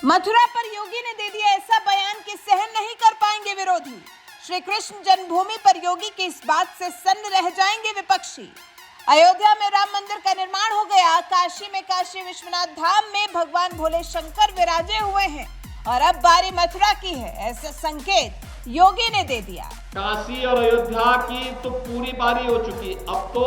मथुरा पर योगी ने दे दिया ऐसा बयान कि सहन नहीं कर पाएंगे विरोधी। श्री कृष्ण जन्मभूमि पर योगी की इस बात से सन्न रह जाएंगे विपक्षी। अयोध्या में राम मंदिर का निर्माण हो गया। काशी में काशी विश्वनाथ धाम में भगवान भोले शंकर विराजे हुए हैं और अब बारी मथुरा की है, ऐसा संकेत योगी ने दे दिया। काशी और अयोध्या की तो पूरी बारी हो चुकी, अब तो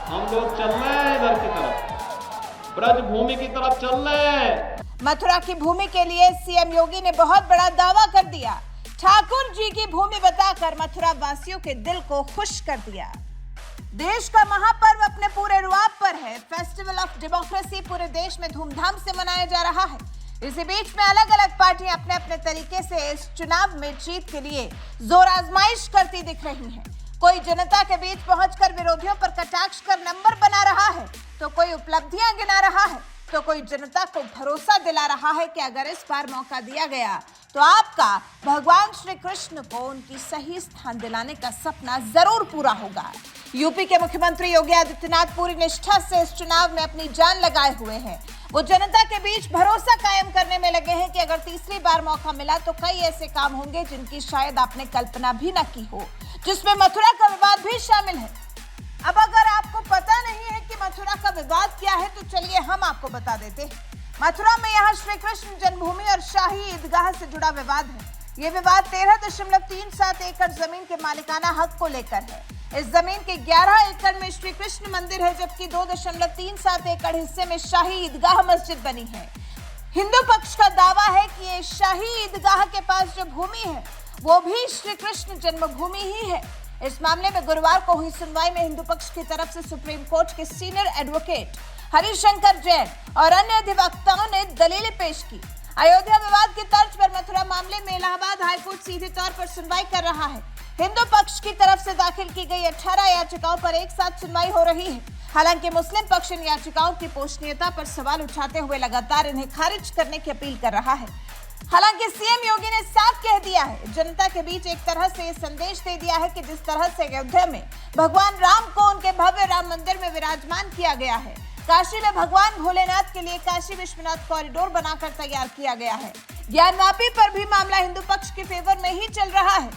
हम लोग चल रहे हैं इधर की तरफ, ब्रज भूमि की तरफ चल रहे हैं। मथुरा की भूमि के लिए सीएम योगी ने बहुत बड़ा दावा कर दिया। ठाकुर जी की भूमि बताकर मथुरा वासियों के दिल को खुश कर दिया। देश का महापर्व अपने पूरे रुआब पर है। फेस्टिवल ऑफ डेमोक्रेसी पूरे देश में धूमधाम से मनाया जा रहा है। इसी बीच में अलग अलग पार्टियां अपने अपने तरीके से इस चुनाव में जीत के लिए जोर आजमाइश करती दिख रही हैं। कोई जनता के बीच पहुंचकर विरोधियों पर कटाक्ष कर नंबर बना रहा है, तो कोई उपलब्धियां गिना रहा है, तो कोई जनता को भरोसा दिला रहा है कि अगर इस बार मौका दिया गया तो आपका भगवान श्री कृष्ण को उनकी सही स्थान दिलाने का सपना जरूर पूरा होगा। यूपी के मुख्यमंत्री योगी आदित्यनाथ पूरी निष्ठा से इस चुनाव में अपनी जान लगाए हुए हैं। वो जनता के बीच भरोसा कायम करने में लगे हैं कि अगर तीसरी बार मौका मिला तो कई ऐसे काम होंगे जिनकी शायद आपने कल्पना भी न की हो, जिसमें मथुरा का विवाद भी शामिल है। अब अगर आपको पता नहीं है कि मथुरा का विवाद क्या है, तो चलिए हम आपको बता देते हैं। मथुरा में यहाँ श्री कृष्ण जन्मभूमि और शाही ईदगाह से जुड़ा विवाद है। ये विवाद 13.37 एकड़ जमीन के मालिकाना हक को लेकर है। इस जमीन के 11 एकड़ में श्री कृष्ण मंदिर है, जबकि 2.37 एकड़ हिस्से में शाही ईदगाह मस्जिद बनी है। हिंदू पक्ष का दावा है कि ये शाही ईदगाह के पास जो भूमि है वो भी श्री कृष्ण जन्मभूमि ही है। इस मामले में गुरुवार को हुई सुनवाई में हिंदू पक्ष की तरफ से सुप्रीम कोर्ट के सीनियर एडवोकेट हरिशंकर जैन और अन्य अधिवक्ताओं ने दलीलें पेश की। अयोध्या विवाद की तर्ज पर मथुरा मामले में इलाहाबाद हाईकोर्ट सीधे तौर पर सुनवाई कर रहा है। हिंदू पक्ष की तरफ से दाखिल की गई 18 याचिकाओं पर एक साथ सुनवाई हो रही है। हालांकि मुस्लिम पक्ष इन याचिकाओं की पोषणीयता पर सवाल उठाते हुए लगातार इन्हें खारिज करने की अपील कर रहा है। हालांकि सीएम योगी ने साफ कह दिया है, जनता के बीच एक तरह से ये संदेश दे दिया है कि जिस तरह से अयोध्या में भगवान राम को उनके भव्य राम मंदिर में विराजमान किया गया है, काशी में भगवान भोलेनाथ के लिए काशी विश्वनाथ कॉरिडोर बनाकर तैयार किया गया है। ज्ञानवापी पर भी मामला हिंदू पक्ष के फेवर में ही चल रहा है।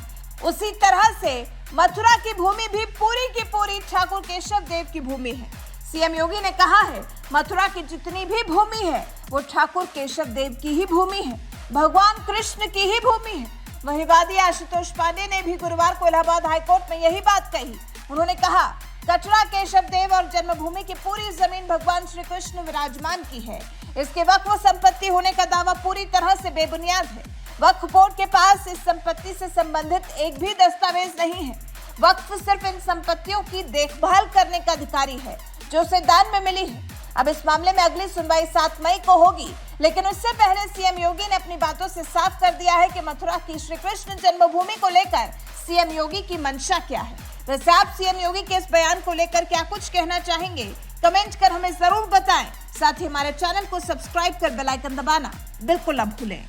उसी तरह से मथुरा की भूमि भी पूरी की पूरी ठाकुर केशव देव की भूमि है। सीएम योगी ने कहा है, मथुरा की जितनी भी भूमि है वो ठाकुर केशव देव की ही भूमि है, भगवान कृष्ण की ही भूमि है। वहीं वादी आशुतोष पांडे ने भी गुरुवार को इलाहाबाद हाईकोर्ट में यही बात कही। उन्होंने कहा, कटरा केशव देव और जन्मभूमि की पूरी जमीन भगवान श्री कृष्ण विराजमान की है। इसके वक्फ संपत्ति होने का दावा पूरी तरह से बेबुनियाद है। वक्फ बोर्ड के पास इस संपत्ति से संबंधित एक भी दस्तावेज नहीं है। वक्फ सिर्फ इन संपत्तियों की देखभाल करने का अधिकारी है जो उसे दान में मिली है। अब इस मामले में अगली सुनवाई 7 मई को होगी, लेकिन उससे पहले सीएम योगी ने अपनी बातों से साफ कर दिया है कि मथुरा की श्री कृष्ण जन्मभूमि को लेकर सीएम योगी की मंशा क्या है। वैसे आप सीएम योगी के इस बयान को लेकर क्या कुछ कहना चाहेंगे, कमेंट कर हमें जरूर बताएं। साथ ही हमारे चैनल को सब्सक्राइब कर बेल आइकन दबाना बिल्कुल न भूलें।